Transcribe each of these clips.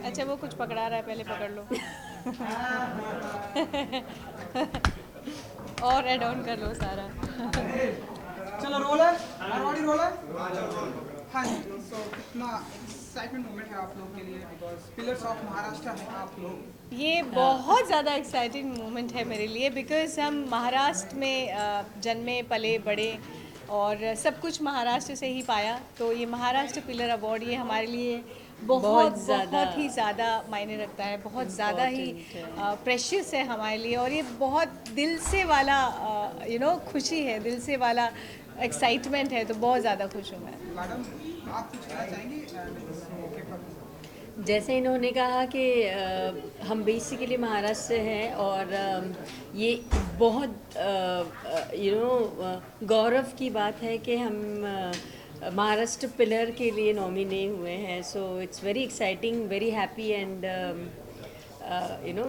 अच्छा वो कुछ पकड़ा रहा है, पहले पकड़ लो। और ऐड ऑन कर लो सारा। चलो रोल है, बॉडी रोल है। हाँ जी, तो कितना एक्साइटमेंट मोमेंट है आप लोग के लिए, बिकॉज पिलर्स ऑफ महाराष्ट्र हैं आप लोग। ये बहुत ज़्यादा एक्साइटिंग मोमेंट है मेरे लिए, बिकॉज़ हम महाराष्ट्र में जन्मे पले बड़े और सब कुछ महाराष्ट्र से ही पाया। तो ये महाराष्ट्र पिलर अवार्ड ये हमारे लिए बहुत बहुत ज़्यादा बहुत ही ज़्यादा मायने रखता है, बहुत ज़्यादा ही इम्पोर्टेंट है। प्रेशियस है हमारे लिए। और ये बहुत दिल से वाला खुशी है, दिल से वाला एक्साइटमेंट है। तो बहुत ज़्यादा खुश हूँ मैं। मैडम, आप कुछ कहना चाहेंगे इस मौके पर? जैसे इन्होंने कहा कि हम बेसिकली महाराष्ट्र से हैं और ये बहुत गौरव की बात है कि हम महाराष्ट्र पिलर के लिए नॉमिने हुए हैं। So it's very exciting, very happy and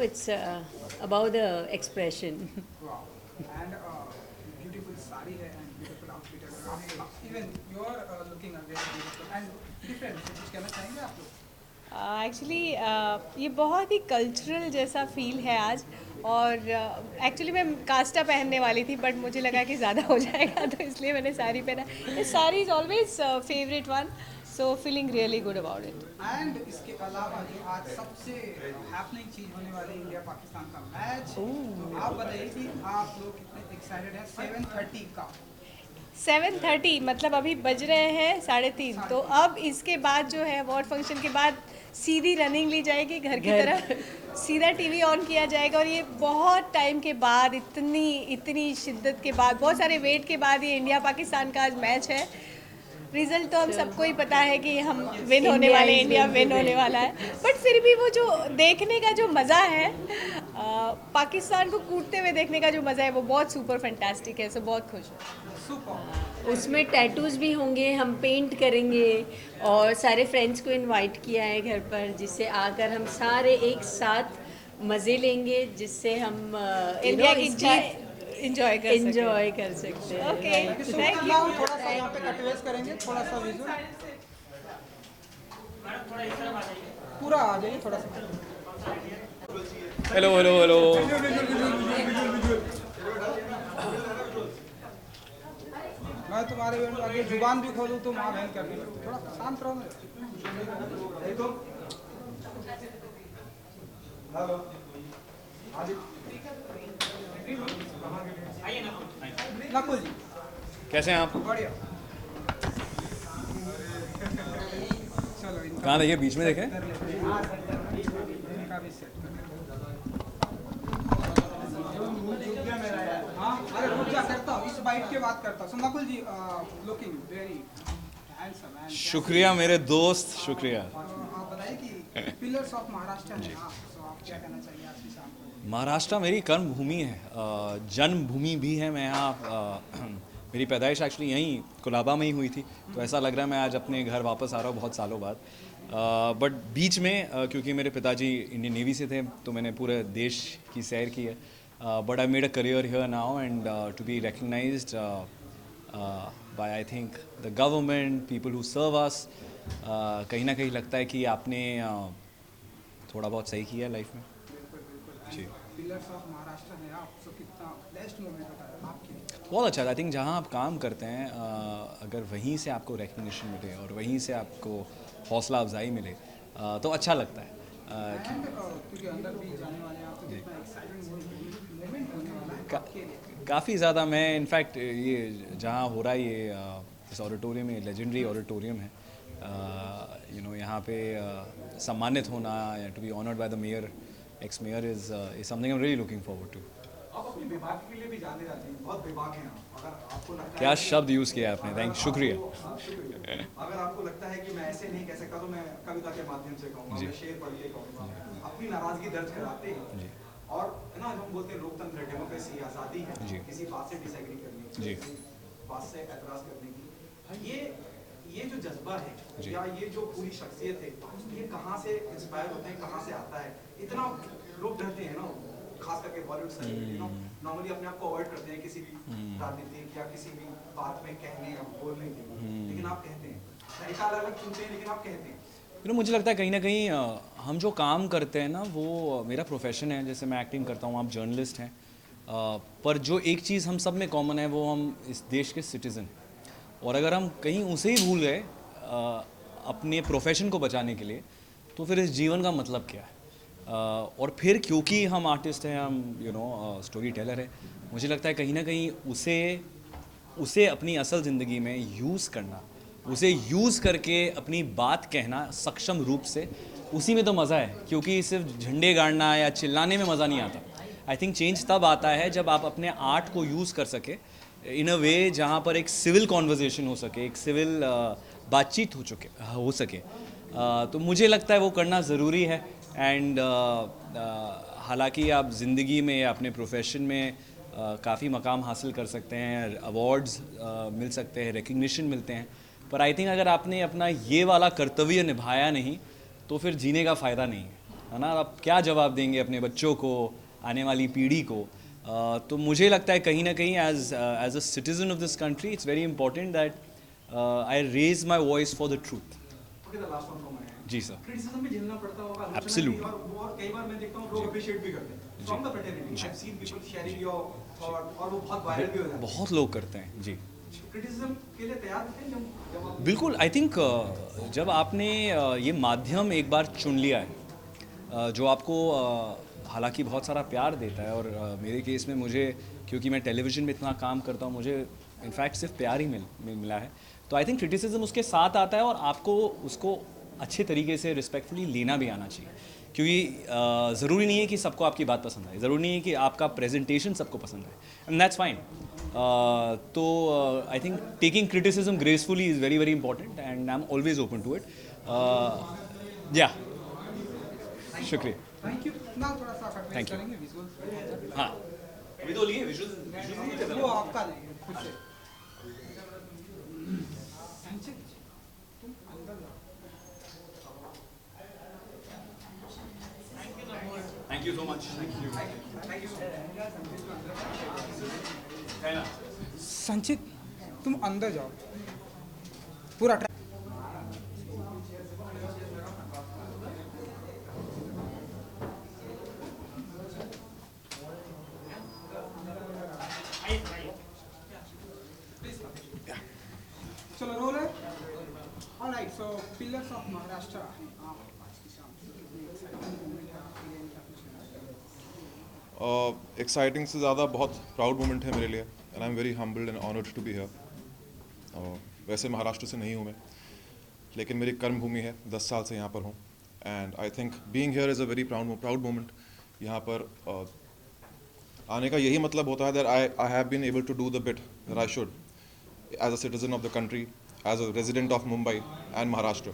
it's about the expression. And beautiful sari है एंड ब्यूटीफुल आउटफिट है, even you are looking very beautiful and different. कुछ कहना चाहेंगे आप लोग? एक्चुअली ये बहुत ही कल्चरल जैसा फील है आज। और एक्चुअली मैं कास्टा पहनने वाली थी, बट मुझे लगा कि ज़्यादा हो जाएगा, तो इसलिए मैंने साड़ी पहना। This sari is always favourite one, so feeling really good about it. And इसके अलावा जो आज सबसे हैपनिंग चीज होने वाली इंडिया पाकिस्तान का मैच, तो आप बताइए कि आप लोग कितने एक्साइटेड हैं 7:30 का? 7:30 मतलब अभी बज रहे हैं 3:30। तो अब इसके बाद जो है अवार्ड फंक्शन के बाद सीधी रनिंग ली जाएगी घर की तरफ, सीधा टीवी ऑन किया जाएगा। और ये बहुत टाइम के बाद, इतनी इतनी शिद्दत के बाद, बहुत सारे वेट के बाद ये इंडिया पाकिस्तान का आज मैच है। रिजल्ट तो हम सबको ही पता है कि हम विन होने वाले, इंडिया विन होने वाला है। बट फिर भी वो जो देखने का जो मज़ा है, पाकिस्तान को कूटते हुए देखने का जो मज़ा है, वो बहुत सुपर फैंटास्टिक है। सो बहुत खुश हूँ। सुपर। उसमें टैटूज भी होंगे, हम पेंट करेंगे और सारे फ्रेंड्स को इनवाइट किया है घर पर, जिससे आकर हम सारे एक साथ मज़े लेंगे, जिससे हम इंडिया की जीत इंजॉय कर सकें। एंजॉय कर सकते हैं। Okay, thank you so thank much. You. Now थोड़ा सा यहाँ पे कटवेज करेंगे, थोड़ा सा विजुअल पूरा आ जाइए थोड़ा सा। Hello hello hello. मैं तुम्हारे आगे जुबान भी खोलूँ तो माँ बहन करने लगती। थोड़ा शांत रहो ना। नकुल जी, कैसे हैं आप? बढ़िया। चलो इनका कहाँ देखिए, बीच में देखें। कर लेते हैं। इनका भी सेट कर लेते हैं। हाँ, अरे रुक जा, करता हूँ इस बाइट के बाद करता हूँ। So, Nakul ji, looking very handsome and शुक्रिया मेरे दोस्त, शुक्रिया। आप बताइए कि पिलर्स ऑफ महाराष्ट्र हैं आप, तो आप क्या कहना चाहिए आज की शाम को? महाराष्ट्र मेरी कर्म भूमि है, जन्मभूमि भी है। मैं यहाँ मेरी पैदाइश एक्चुअली यहीं कोलाबा में ही हुई थी, तो ऐसा लग रहा है मैं आज अपने घर वापस आ रहा हूँ बहुत सालों बाद। बट बीच में क्योंकि मेरे पिताजी इंडियन नेवी से थे, तो मैंने पूरे देश की सैर की है। But I made a career here now and to be recognised by I think the government, people who serve us, कहीं ना कहीं लगता है कि आपने थोड़ा बहुत सही किया लाइफ में। जी, पिलर्स ऑफ महाराष्ट्र हैं आप, तो कितना बेस्ट मोमेंट होता है आपके लिए? बहुत अच्छा। आई थिंक जहाँ आप काम करते हैं, अगर वहीं से आपको रिकग्निशन मिले और वहीं से आपको हौसला अफजाई मिले, तो अच्छा लगता है। एंड क्योंकि अंदर भी जाने वाले हैं आप, तो कितना एक्साइटिंग मोमेंट होने वाला है आपके लिए? काफ़ी ज़्यादा। मैं इनफैक्ट ये जहाँ हो रहा है ये इस ऑडिटोरियम में, लेजेंडरी ऑडिटोरियम है, यहाँ पे सम्मानित होना या to be honoured by the mayor, ex mayor, is something I am really looking forward to. आप अपने विभाग के लिए भी जाने जाते हैं, बहुत विभाग हैं आप। अगर आपको लगता क्या है शब्द यूज़ किया आपने, थैंक शुक्रिया। अगर आपको लगता है कि मैं ऐसे नहीं कह सकता, तो मैं कविता के माध्यम से कहूँगा, जी। मैं शेर पढ़ के कहूँगा, अपनी नाराजगी दर्ज कराते हैं। जी। और है ना, हम बोलते हैं लोकतंत्र, डेमोक्रेसी, आज़ादी है जी। किसी बात से डिसएग्री करने की, जी। किसी बात से एतराज़ करने की। ये जो जज्बा है जी। या ये जो पूरी शख्सियत है, ये कहाँ से इंस्पायर होते हैं, कहाँ से आता है? इतना लोग डरते हैं ना, खास करके बॉलीवुड सेलिब्रिटी नॉर्मली अपने आप को अवॉइड करते हैं किसी भी राजनीतिक या किसी भी बात में कहने या बोलने के लिए, लेकिन आप कहते हैं, तरीका अलग अलग चुनते हैं, लेकिन आप कहते हैं। मुझे लगता है कहीं ना कहीं हम जो काम करते हैं ना वो मेरा प्रोफेशन है, जैसे मैं एक्टिंग करता हूँ, आप जर्नलिस्ट हैं, पर जो एक चीज़ हम सब में कॉमन है वो हम इस देश के सिटीज़न, और अगर हम कहीं उसे ही भूल गए अपने प्रोफेशन को बचाने के लिए, तो फिर इस जीवन का मतलब क्या है। और फिर क्योंकि हम आर्टिस्ट हैं, हम स्टोरी टेलर है, मुझे लगता है कहीं ना कहीं उसे अपनी असल ज़िंदगी में यूज़ करना, उसे यूज़ करके अपनी बात कहना सक्षम रूप से, उसी में तो मज़ा है। क्योंकि सिर्फ झंडे गाड़ना या चिल्लाने में मज़ा नहीं आता। आई थिंक चेंज तब आता है जब आप अपने आर्ट को यूज़ कर सके इन अ वे जहाँ पर एक सिविल कॉन्वर्जेशन हो सके, एक सिविल बातचीत हो सके। तो मुझे लगता है वो करना ज़रूरी है। एंड हालांकि आप ज़िंदगी में या अपने प्रोफेशन में काफ़ी मकाम हासिल कर सकते हैं, अवार्ड्स मिल सकते हैं, रिकग्निशन मिलते हैं, पर आई थिंक अगर आपने अपना ये वाला कर्तव्य निभाया नहीं तो फिर जीने का फ़ायदा नहीं है ना। आप क्या जवाब देंगे अपने बच्चों को, आने वाली पीढ़ी को। तो मुझे लगता है कहीं ना कहीं as a citizen of this country it's very important that I raise my voice for the truth. Okay, the last one from my end. जी सर। क्रिटिसिज्म भी झेलना पड़ता होगा, आलोचना भी, Absolutely. और कई बार मैं देखता हूँ लोग अप्रिशिएट भी करते हैं from the fraternity. I have seen people sharing your और वो बहुत वायरल भी हो जाता है। बहुत लोग करते हैं जी। क्रिटिसिज्म के लिए तैयार होते हैं जब आप बिल्कुल। आई थिंक जब आपने ये माध्यम एक बार चुन लिया है, जो आपको हालांकि बहुत सारा प्यार देता है, और मेरे केस में मुझे, क्योंकि मैं टेलीविज़न में इतना काम करता हूँ, मुझे इनफैक्ट सिर्फ प्यार ही मिला है। तो आई थिंक क्रिटिसिज्म उसके साथ आता है, और आपको उसको अच्छे तरीके से रिस्पेक्टफुली लेना भी आना चाहिए। क्योंकि ज़रूरी नहीं है कि सबको आपकी बात पसंद आए, ज़रूरी नहीं है कि आपका प्रेजेंटेशन सबको पसंद आए, एंड दैट्स फाइन। तो I think taking criticism gracefully is very very important, and I am always open to it. या शुक्रिया। Thank you. ना थोड़ा सा एडवाइस Thank you. करेंगे विजुअल्स। हाँ, अभी तो लिए विजुअल्स। वो आपका लेंगे खुद से। संचित, तुम अंदर जाओ। Thank you so much. संचित, तुम अंदर जाओ। पूरा चलो रोल है। Alright, so pillars of Maharashtra. आज की शाम कितनी एक्साइटिंग मोमेंट है आपके लिए, क्या कुछ कहना चाहिए? एक्साइटिंग से ज़्यादा बहुत प्राउड मोमेंट है मेरे लिए, and I am very humbled and honoured to be here. वैसे महाराष्ट्र से नहीं हूँ मैं, लेकिन मेरी कर्म भूमि है, 10 साल से यहाँ पर हूँ, and I think being here is a very proud moment. यहाँ पर आने का यही मतलब होता है that I have been able to do the bit that I should as a citizen of the country, as a resident of Mumbai and Maharashtra.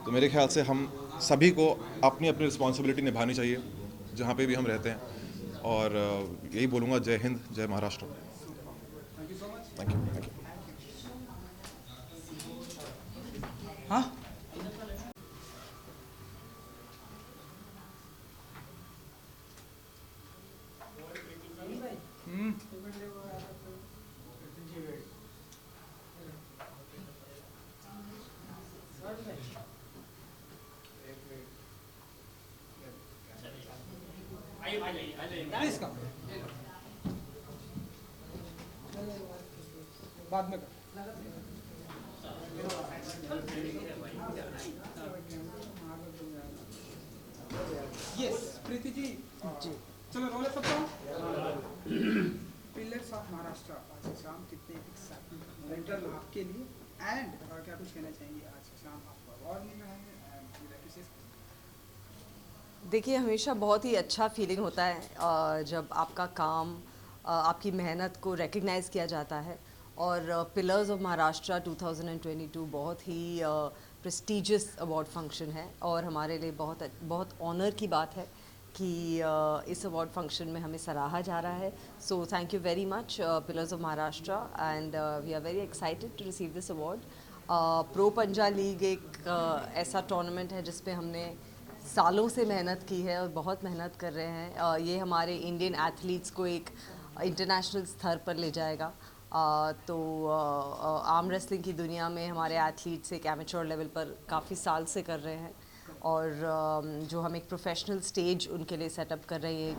तो मेरे ख्याल से हम सभी को अपनी अपनी रिस्पॉन्सिबिलिटी निभानी चाहिए जहाँ पे भी हम रहते हैं, और यही बोलूँगा, जय हिंद, जय Maharashtra. Thank you. Thank you. हाँ, प्लीज कम। बाद में कर। यस प्रीति जी। चलो रोल है सबका। Pillars of Maharashtra. आज की शाम कितने एक्साइटिंग मोमेंट है आपके लिए, एंड क्या कुछ कहना चाहेंगे? आज की शाम आपको अवार्ड मिल रहा है, एंड यू लाइक टू से। देखिए, हमेशा बहुत ही अच्छा फीलिंग होता है जब आपका काम, आपकी मेहनत को रिकग्नाइज़ किया जाता है। और पिलर्स ऑफ महाराष्ट्र 2022 बहुत ही प्रेस्टिजियस अवार्ड फंक्शन है, और हमारे लिए बहुत ऑनर की बात है कि इस अवार्ड फंक्शन में हमें सराहा जा रहा है। So thank you very much pillars of Maharashtra, and we are very excited to receive this award. Pro Panja league एक ऐसा टूर्नामेंट है जिस पे हमने सालों से मेहनत की है और बहुत मेहनत कर रहे हैं। ये हमारे इंडियन एथलीट्स को एक इंटरनेशनल स्तर पर ले जाएगा। तो आर्म रेसलिंग की दुनिया में हमारे एथलीट्स एक एमेच्योर लेवल पर काफ़ी साल से कर रहे हैं। और जो हम एक प्रोफेशनल स्टेज उनके लिए सेटअप कर रहे हैं,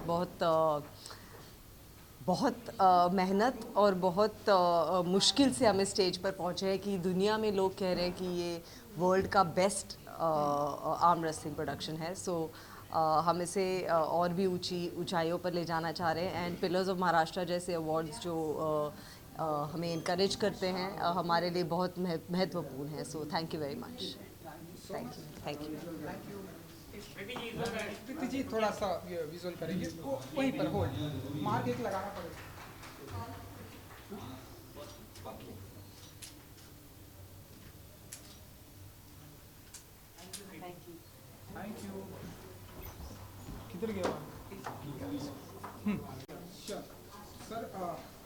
बहुत मेहनत और बहुत मुश्किल से हम इस स्टेज पर पहुँचे हैं कि दुनिया में लोग कह रहे हैं कि ये वर्ल्ड का बेस्ट आर्म रेसलिंग प्रोडक्शन है। सो हम इसे और भी ऊंचाइयों पर ले जाना चाह रहे हैं, एंड पिलर्स ऑफ महाराष्ट्र जैसे अवार्ड्स जो हमें इनकरेज करते हैं हमारे लिए बहुत महत्वपूर्ण है। So thank you very much. Thank you. Preeti ji थोड़ा सा विजुअल करेंगे, वो वहीं पर होल्ड मार्क एक लगाना पड़ेगा। Thank you. किधर गया? Sure sir,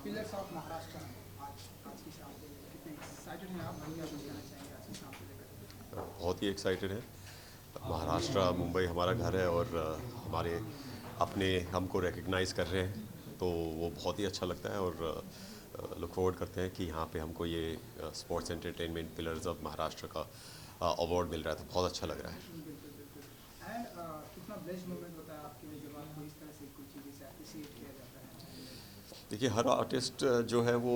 pillars of Maharashtra आज की शाम को कितने एक्साइटेड हैं आप? भैया कुछ कहना चाहेंगे आज की शाम को लेकर? बहुत ही एक्साइटेड है। महाराष्ट्र मुंबई हमारा घर है और हमारे अपने हमको रिकग्नाइज़ कर रहे हैं तो वो बहुत ही अच्छा लगता है और लुक फॉरवर्ड करते हैं कि यहाँ पे हमको ये sports entertainment pillars of Maharashtra का अवार्ड मिल रहा है, तो बहुत अच्छा लग रहा है। एंड कितना ब्लेस्ड मोमेंट होता है आपके लिए जब आपको इस तरह से कुछ चीज़ें से अप्रिशिएट किया जाता है? देखिए, हर आर्टिस्ट जो है वो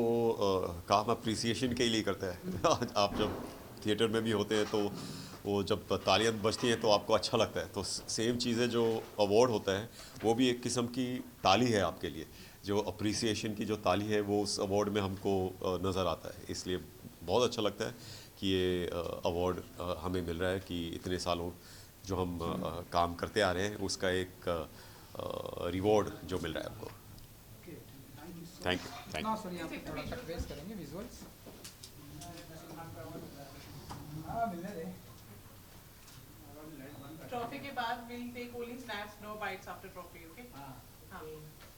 काम अप्रिसिएशन के लिए करता है। आप जब थिएटर में भी होते हैं तो वो जब तालियां बजती हैं तो आपको अच्छा लगता है, तो सेम चीज़ है जो अवार्ड होता है वो भी एक किस्म की ताली है आपके लिए। जो अप्रिसिएशन की जो ताली है वो उस अवार्ड में हमको नज़र आता है, इसलिए बहुत अच्छा लगता है कि ये अवार्ड हमें मिल रहा है कि इतने सालों जो हम काम करते आ रहे हैं उसका एक रिवॉर्ड जो मिल रहा है हमको। Thank you. ना सर, यहाँ पे थोड़ा सा ट्रेस करेंगे विजुअल्स। मिलने दे। ट्रॉफी के बाद we'll take only snaps, no bites after trophy, okay? हाँ।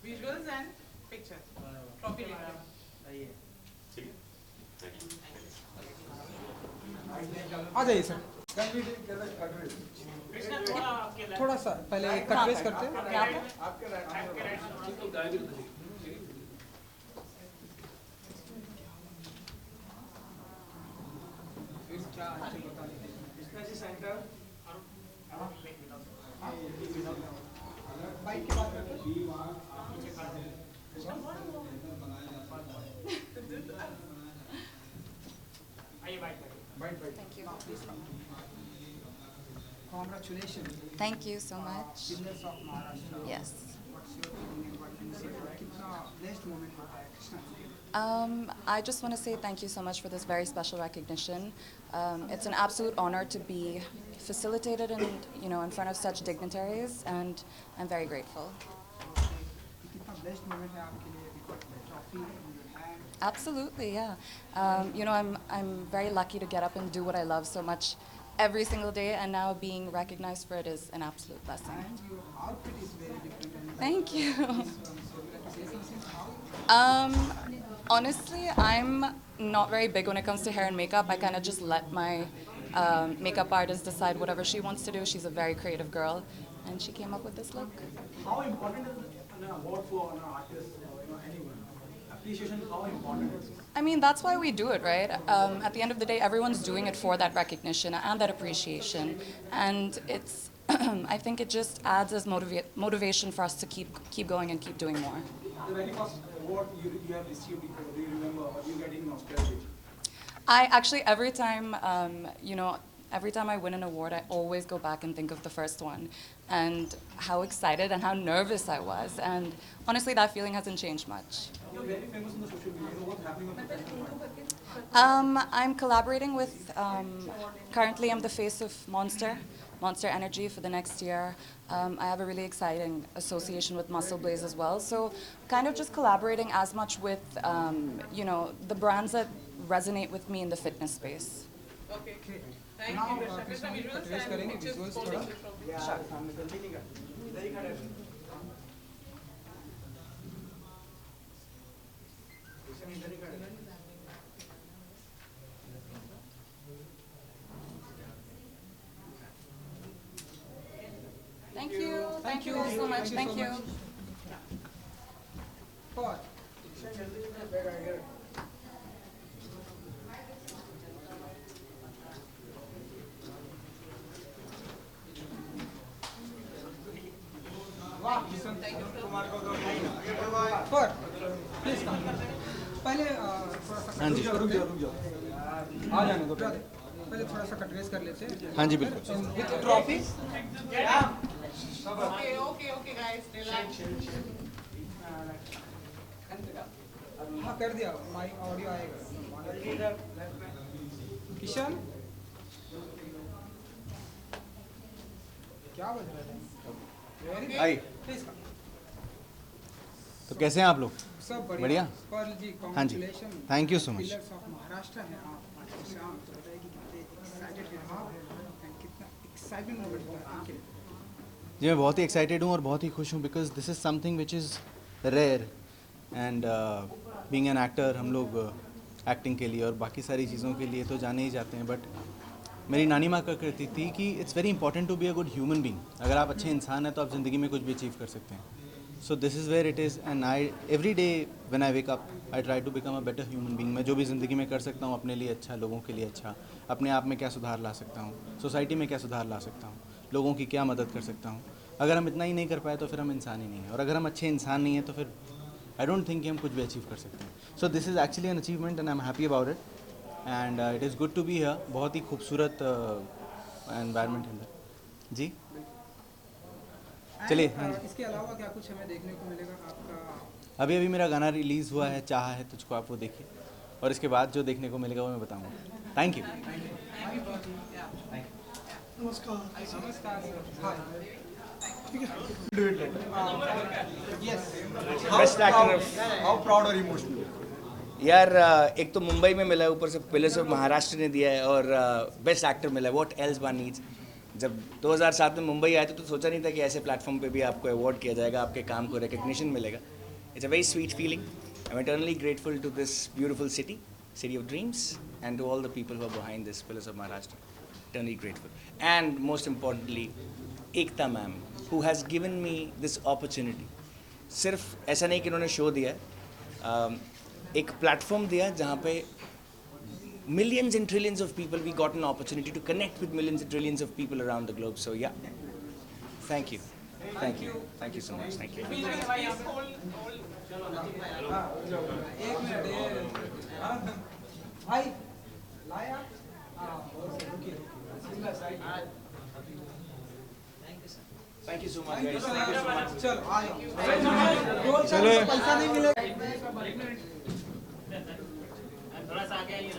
Visuals and picture. ट्रॉफी लेकर। आ जाइए सर। थोड़ा सा पहले कट ट्रेस करते हैं। बाइक के बाद Congratulations. Thank you so much. Pillars of Maharashtra. Yes. What's your opinion? What can you say? कितना blessed moment होता है Krishna ji? I just want to say thank you so much for this very special recognition. It's an absolute honor to be facilitated in front of such dignitaries, and I'm very grateful. कितना blessed moment है आपके लिए because the trophy in your hand. Absolutely, yeah. I'm very lucky to get up and do what I love so much every single day, and now being recognized for it is an absolute blessing. And your outfit is very different. And Thank you. so would you like to say something? How? Honestly, I'm not very big when it comes to hair and makeup. I kind of just let my makeup artist decide whatever she wants to do. She's a very creative girl, and she came up with this look. How important is an award for an artist or anyone? Appreciation, how important is it? I mean, that's why we do it, right? At the end of the day, everyone's doing it for that recognition and that appreciation. And it's, I think it just adds as motivation for us to keep going and keep doing more. The very first award you have received, do you remember, or do you get in nostalgia? I actually, every time I win an award, I always go back and think of the first one and how excited and how nervous I was. And honestly, that feeling hasn't changed much. You're very famous on the social media. You know what's happening on the I'm collaborating with, currently I'm the face of Monster Energy for the next year. I have a really exciting association with Muscle Blaze as well. So kind of just collaborating as much with, the brands that resonate with me in the fitness space. Okay. Now, Thank you. Krishna ji Visuals trace and करेंगे pictures visuals holding थोड़ा. the trophy. Yeah, सामने गलती नहीं कर, इधर ही खड़े रहो. इधर ही खड़े रहो. Thank you. Thank you all so much. Thank you. Paul. वाह किशन पर प्लीज कम पहले थोड़ा सा हाँ जी। रुक जाओ आ जाने दो पहले थोड़ा सा कट रेस कर लेते हैं हाँ जी बिल्कुल। With trophy Okay, guys. Relax. हाँ कर दिया माइक ऑडियो आएगा किशन क्या बज रहा है आई प्लीज तो कैसे हैं आप लोग? सब बढ़िया? पर्ल जी हाँ जी। Congratulation Thank you so much. Pillars of Maharashtra हैं आप आज शाम तो बताइए कि कितने एक्साइटेड हैं आप and कितना एक्साइटिंग मोमेंट था आपके लिए जी मैं बहुत ही एक्साइटेड हूँ और बहुत ही खुश हूँ because this is something which is rare and being an actor हम लोग एक्टिंग के लिए और बाकी सारी चीज़ों के लिए तो जाने ही जाते हैं बट मेरी नानी माँ कहा करती थी कि it's very important to be a good human being. अगर आप अच्छे इंसान हैं तो आप ज़िंदगी में कुछ भी अचीव कर सकते हैं। So this is where it is and I every day when I wake up I try to become a better human being. मैं जो भी ज़िंदगी में कर सकता हूँ अपने लिए अच्छा, लोगों के लिए अच्छा, अपने आप में क्या सुधार ला सकता हूँ, सोसाइटी में क्या सुधार ला सकता हूँ, लोगों की क्या मदद कर सकता हूँ। अगर हम इतना ही नहीं कर पाए तो फिर हम इंसान ही नहीं हैं और अगर हम अच्छे इंसान नहीं हैं तो फिर आई डोंट थिंक कि हम कुछ भी अचीव कर सकते हैं। So this is actually an achievement and I am happy about it and it is good to be here. बहुत ही खूबसूरत एनवायरनमेंट है अंदर जी। चलिए हाँ जी। इसके अलावा क्या कुछ हमें देखने को मिलेगा आपका अभी अभी मेरा गाना रिलीज़ हुआ है चाहा है तुझको, आप वो देखिए और इसके बाद जो देखने को मिलेगा वो मैं बताऊँगा। Thank you. नमस्कार हाय बेस्ट एक्टर। हाउ प्राउड और इमोशनल? यार एक तो मुंबई में मिला है, ऊपर से पिलर्स ऑफ महाराष्ट्र ने दिया है और बेस्ट एक्टर मिला है। What else one needs. जब 2007 में मुंबई आए थे तो सोचा नहीं था कि ऐसे प्लेटफॉर्म पे भी आपको अवार्ड किया जाएगा, आपके काम को रिकग्निशन मिलेगा। It's a very sweet feeling. I am eternally grateful to this beautiful city, city of dreams, and to all the people who are behind this pillars of Maharashtra. Eternally grateful and most importantly Ekta ma'am who has given me this opportunity। सिर्फ ऐसा नहीं कि उन्होंने show दिया, एक platform दिया जहाँ पे millions and trillions of people we got an opportunity to connect with millions and trillions of people around the globe। So yeah, thank you so much, thank you। एक मिनट भाई लाया Thank you so much guys। चलो आ जाओ चलो पैसा नहीं मिलेगा थोड़ा सा आगे आइए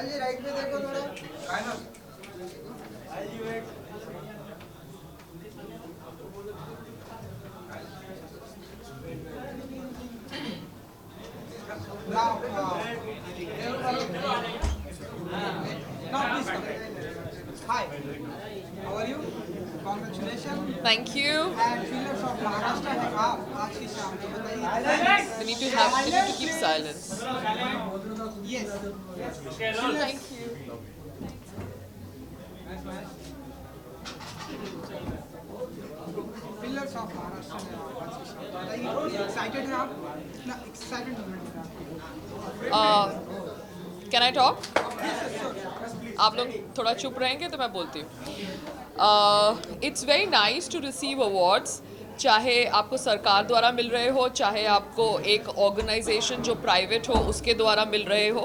जी राइट में देखो थोड़ा now please come. Hi, how are you? Congratulations. Thank you. And Pillars of Maharashtra है आप आज की शाम को बताइए। We need to keep silence. Yes. Thank you. Pillars of Maharashtra है आज की शाम को बताइए। Excited हैं आप? ना excited moment है आपको। Can I talk? आप लोग थोड़ा चुप रहेंगे तो मैं बोलती हूँ। It's very nice to receive awards, चाहे आपको सरकार द्वारा मिल रहे हो, चाहे आपको एक ऑर्गेनाइजेशन जो प्राइवेट हो उसके द्वारा मिल रहे हो,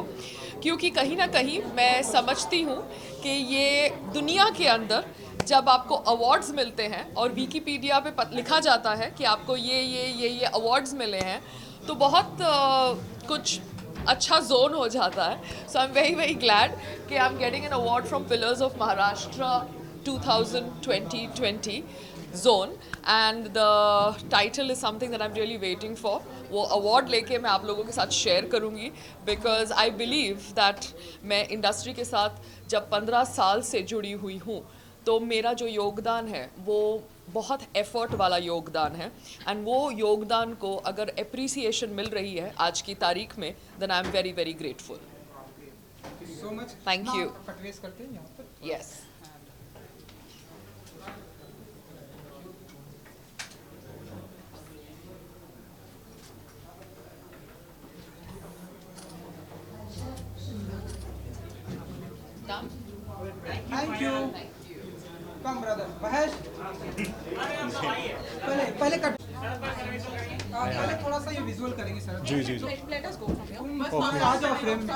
क्योंकि कहीं ना कहीं मैं समझती हूँ कि ये दुनिया के अंदर जब आपको अवार्ड्स मिलते हैं और विकिपीडिया पे लिखा जाता है कि आपको ये अवार्ड्स मिले हैं तो बहुत कुछ अच्छा जोन हो जाता है। So I am very very glad कि I am getting an award from pillars of Maharashtra 2020 zone and the title is something that I am really waiting for. वो अवार्ड लेके मैं आप लोगों के साथ शेयर करूँगी बिकॉज आई बिलीव दैट मैं इंडस्ट्री के साथ जब 15 साल से जुड़ी हुई हूँ तो मेरा जो योगदान है वो बहुत एफर्ट वाला योगदान है एंड वो योगदान को अगर एप्रिसिएशन मिल रही है आज की तारीख में then I am very very grateful. So much. Thank you. कटरेस करते हैं यहाँ पर। Yes. Thank you. Come brother Mahesh पहले कट पहले थोड़ा सा ये विजुअल करेंगे सर जी जी जी आ जाओ फ्रेम में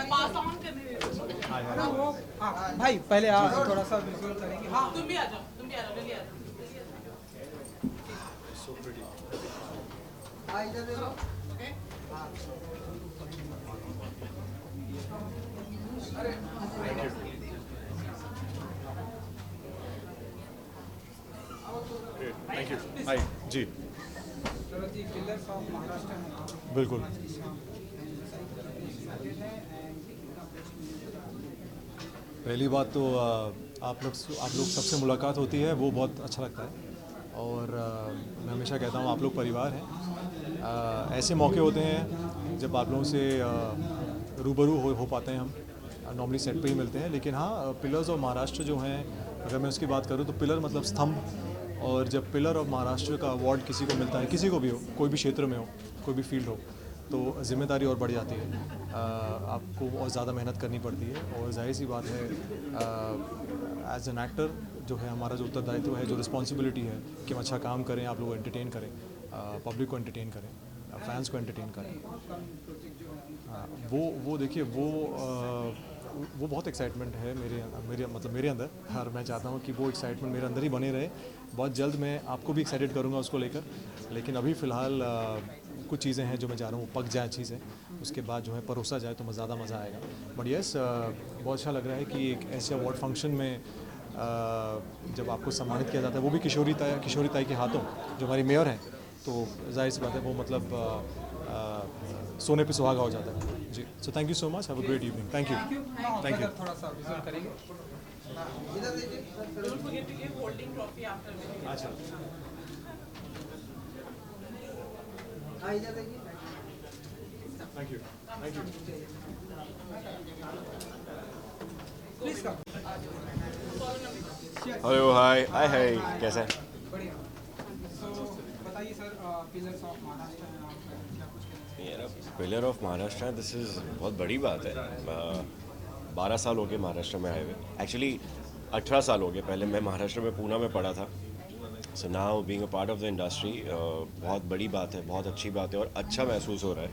भाई पहले थोड़ा सा विजुअल करेंगे हाँ तुम भी आ जाओ जल्दी आ जाओ इधर देखो थैंक यू हाय जी चलो जी पिलर्स ऑफ महाराष्ट्र में बिल्कुल पहली बात तो आप लोग सबसे मुलाकात होती है वो बहुत अच्छा लगता है और मैं हमेशा कहता हूँ आप लोग परिवार हैं। ऐसे मौके होते हैं जब आप लोगों से रूबरू हो पाते हैं हम नॉर्मली सेट पे ही मिलते हैं लेकिन हाँ पिलर्स ऑफ महाराष्ट्र जो हैं अगर मैं उसकी बात करूँ तो पिलर मतलब स्तंभ और जब पिलर ऑफ महाराष्ट्र का अवार्ड किसी को मिलता है किसी को भी हो कोई भी क्षेत्र में हो कोई भी फील्ड हो तो जिम्मेदारी और बढ़ जाती है आपको और ज़्यादा मेहनत करनी पड़ती है और जाहिर सी बात है एज एन एक्टर जो है हमारा जो उत्तरदायित्व है जो रिस्पॉन्सिबिलिटी है कि हम अच्छा काम करें आप लोग को एंटरटेन करें पब्लिक को एंटरटेन करें फैंस को एंटरटेन करें वो देखिए वो बहुत एक्साइटमेंट है मेरे अंदर और मैं चाहता हूँ कि वो एक्साइटमेंट मेरे अंदर ही बने रहे। बहुत जल्द मैं आपको भी एक्साइटेड करूँगा उसको लेकर लेकिन अभी फ़िलहाल कुछ चीज़ें हैं जो मैं चाह रहा हूँ पक जाए चीज़ें उसके बाद जो है परोसा जाए तो ज़्यादा मज़ा आएगा। बट यस बहुत अच्छा लग रहा है कि एक ऐसे अवार्ड फंक्शन में जब आपको सम्मानित किया जाता है वो भी किशोरी ताई के हाथों जो हमारी मेयर हैं तो जाहिर सी बात है वो मतलब सोने पे सुहागा हो जाता है जी। So thank you so much have a great evening thank you थोड़ा सा विजुअल करेंगे इधर देखिए Don't forget to give holding trophy after winning. अच्छा हाँ इधर देखिए thank you please come hello hi hi कैसा है बढ़िया सो बताइए सर पिलर्स ऑफ महाराष्ट्र में आप क्या कुछ कहना चाहिए pillar of Maharashtra this is बहुत बड़ी बात है 12 साल हो गए महाराष्ट्र में आए हुए एक्चुअली 18 साल हो गए पहले मैं महाराष्ट्र में पूना में पढ़ा था so now being a part of the industry बहुत बड़ी बात है बहुत अच्छी बात है और अच्छा महसूस हो रहा है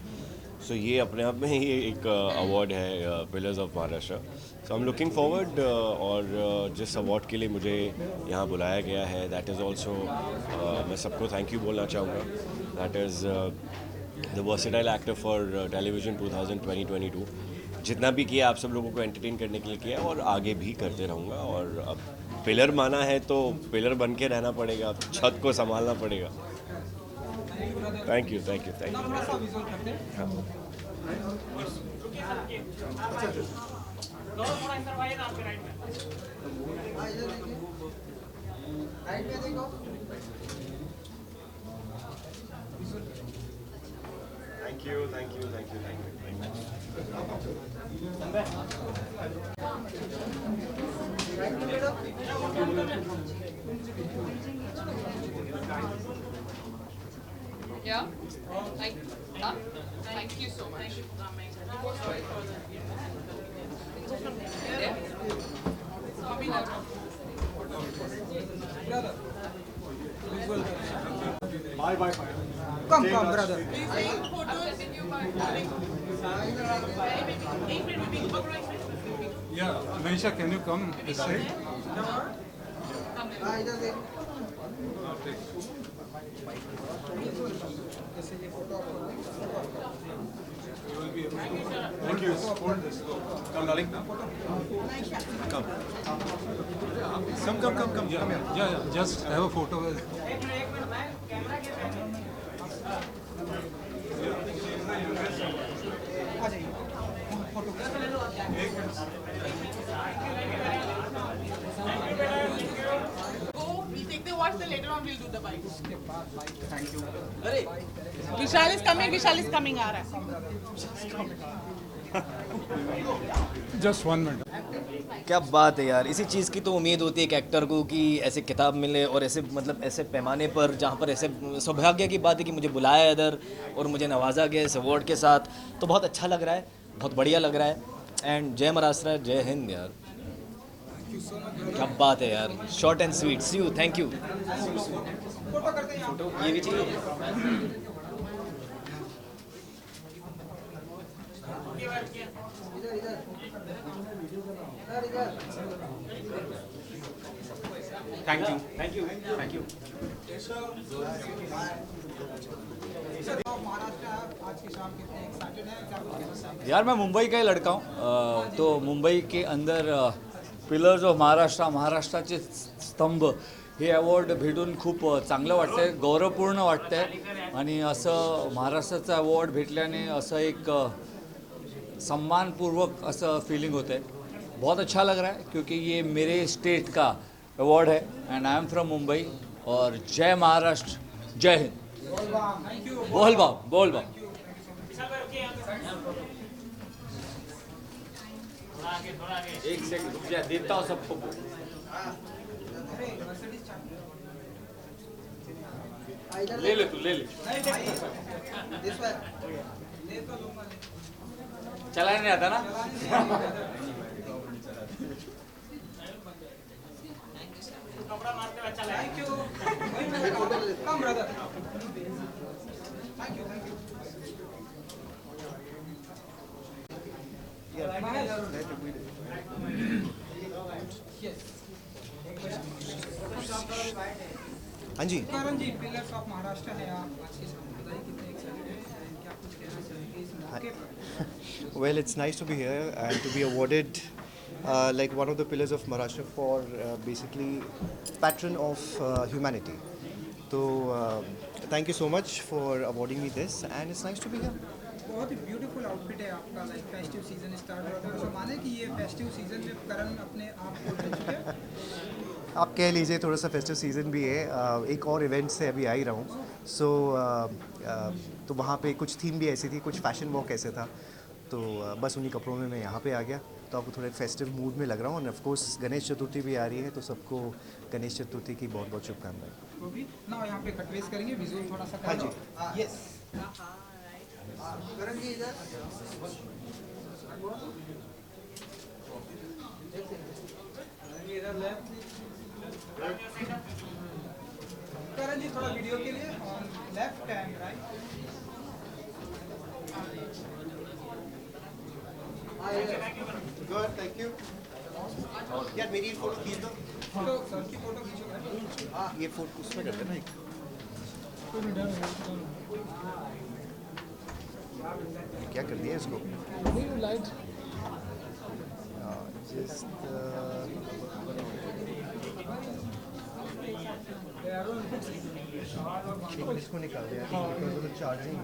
सो ये अपने आप में ही एक अवार्ड है pillars of Maharashtra so I am looking forward और जिस अवार्ड के लिए मुझे यहाँ बुलाया गया है दैट इज़ ऑल्सो मैं सबको थैंक यू बोलना चाहूँगा that is the versatile actor for television 2020-2022 जितना भी किया आप सब लोगों को एंटरटेन करने के लिए किया और आगे भी करते रहूँगा और अब पिलर माना है तो पिलर बन के रहना पड़ेगा छत को संभालना पड़ेगा थैंक यू थोड़ा सा विजुअल करते हैं राइट में देखो thank you Yeah. Thank you so much. Brother visual bye come brother या Manisha can you come this side हाँ इधर देख Thank you. Hold this. Come, darling. Come. Yeah. Just have a photo with. आ जाइए photo Go, we take the awards, then later on we'll do the bike. उसके बाद bike thank you Vishal is coming, आ रहा है. Just 1 minute. क्या बात है यार इसी चीज़ की तो उम्मीद होती है एक एक्टर को कि ऐसे किताब मिले और ऐसे मतलब ऐसे पैमाने पर जहाँ पर ऐसे सौभाग्य की बात है कि मुझे बुलाया इधर और मुझे नवाजा गया इस अवार्ड के साथ तो बहुत अच्छा लग रहा है बहुत बढ़िया लग रहा है एंड जय महाराष्ट्र जय हिंद यार you so much, brother. क्या बात है यार, short and sweet, see you, thank you. Photo करते हैं फोटो ये भी चाहिए। Thank you thank you thank you. Maharashtra आज की शाम कितने एक्साइटेड हैं, क्या कुछ कहना चाहेंगे? यार मैं मुंबई का ही लड़का हूँ, तो मुंबई के अंदर पिलर्स ऑफ महाराष्ट्र, महाराष्ट्राचे स्तंभ हे अवॉर्ड भेटून खूप चांगलं वाटतंय, गौरवपूर्ण वाटतंय आणि असं महाराष्ट्राचा अवॉर्ड भेटल्याने असं एक सम्मानपूर्वक असं फीलिंग होतं है। बहुत अच्छा लग रहा है क्योंकि ये मेरे स्टेट का अवॉर्ड है and I am from Mumbai. और जय महाराष्ट्र, जय हिंद। बोल बाप, बोल बाप। एक सेकंड रुक जा, देता हूँ सबको। ले ले तू, ले ले। चलाने नहीं आता ना? Thank you. Come, brother. Thank you, thank you. हाँ जी। करण जी, पिलर्स ऑफ महाराष्ट्र है आप आज की शाम, बताइए कितने एक्साइटेड हैं, क्या कुछ कहना चाहेंगे इस मौके पर? Well, it's nice to be here and to be awarded like one of the pillars of Maharashtra for basically patron of humanity. So thank you so much for awarding me this and it's nice to be here. बहुत ही beautiful outfit है आपका, like festive season start हो रहा है, तो माने कि ये फेस्टिव सीजन में करण अपने आप को ढल चुके हैं? आप कह लीजिए थोड़ा सा फेस्टिव सीज़न भी है, एक और इवेंट से अभी आ ही रहा हूँ, सो तो वहाँ पे कुछ थीम भी ऐसी थी, कुछ फैशन वॉक ऐसे था, तो बस उन्हीं कपड़ों में मैं यहाँ पे आ गया, तो आपको थोड़े फेस्टिव मूड में लग रहा हूँ। और ऑफ कोर्स गणेश चतुर्थी भी आ रही है, तो सबको गणेश चतुर्थी की बहुत बहुत शुभकामनाएं। वो भी ना यहाँ पे कटवेस करेंगे, विजुअल थोड़ा सा। हाँ जी। यस करण जी इधर। करण जी थोड़ा वीडियो के लिए on left and right. Good, thank you. यार मेरी फोटो खींच दो। फोटो सर की फोटो खींचो। हाँ ये फोटो उसमें करते ना एक। क्या कर दिया इसको? लाइट जस्ट इसको निकाल दिया, चार्जिंग